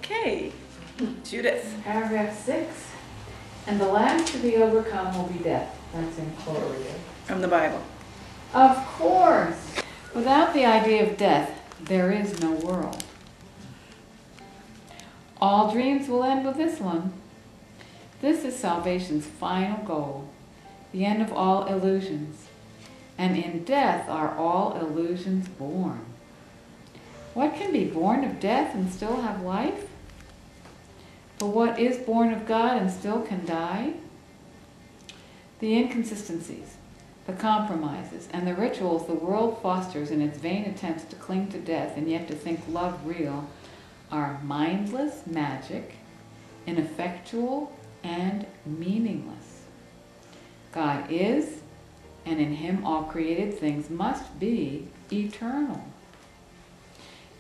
Okay, Judith. Paragraph 6. And the last to be overcome will be death. That's in quote. From the Bible. Of course. Without the idea of death, there is no world. All dreams will end with this one. This is salvation's final goal, the end of all illusions. And in death are all illusions born. What can be born of death and still have life? But what is born of God and still can die? The inconsistencies, the compromises, and the rituals the world fosters in its vain attempts to cling to death and yet to think love real are mindless magic, ineffectual, and meaningless. God is, and in Him all created things must be eternal.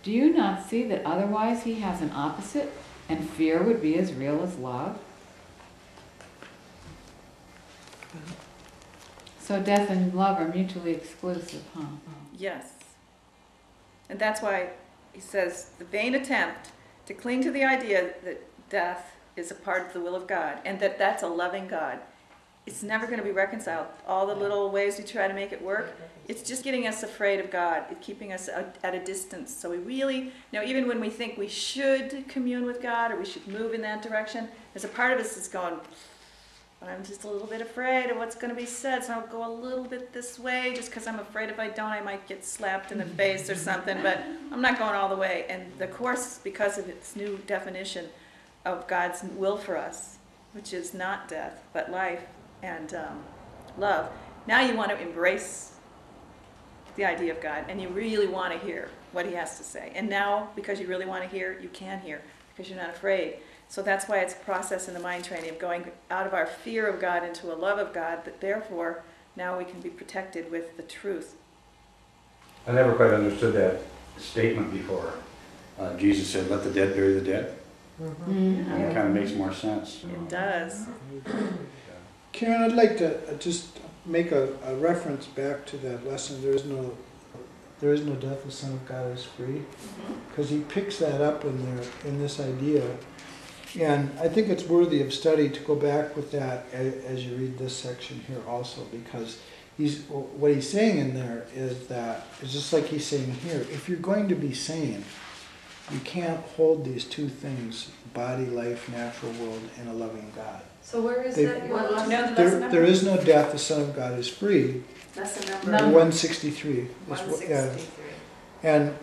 Do you not see that otherwise He has an opposite, and fear would be as real as love? So death and love are mutually exclusive, huh? Yes. And that's why he says the vain attempt to cling to the idea that death is a part of the will of God and that that's a loving God. It's never going to be reconciled. All the little ways we try to make it work, it's just getting us afraid of God. It's keeping us at a distance. So we really, even when we think we should commune with God or we should move in that direction, there's a part of us that's going, but I'm just a little bit afraid of what's going to be said, so I'll go a little bit this way just because I'm afraid if I don't I might get slapped in the face or something, but I'm not going all the way. And the Course, because of its new definition of God's will for us, which is not death, but life and love, now you want to embrace the idea of God, and you really want to hear what He has to say. And now, because you really want to hear, you can hear, because you're not afraid. So that's why it's a process in the mind training of going out of our fear of God into a love of God, that therefore now we can be protected with the truth. I never quite understood that statement before. Jesus said, let the dead bury the dead. Mm-hmm. And it kind of makes more sense. It does. Karen, I'd like to just make a reference back to that lesson. There is no death, the Son of God is free, because he picks that up in this idea, and I think it's worthy of study to go back with that as you read this section here also, because what he's saying in there is that it's just like he's saying here. If you're going to be sane, you can't hold these two things: body, life, natural world, and a loving God. So where is that? What lesson? No, the lesson number? There is no death, the Son of God is free. Lesson number? 163. 163. And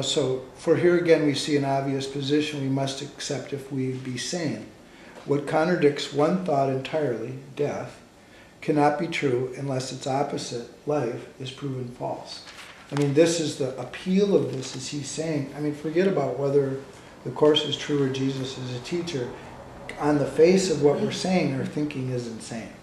so for here again we see an obvious position we must accept if we be sane. What contradicts one thought entirely, death, cannot be true unless its opposite, life, is proven false. I mean, this is the appeal of this, is he's saying, forget about whether the Course is true or Jesus is a teacher. On the face of what we're saying, our thinking is insane.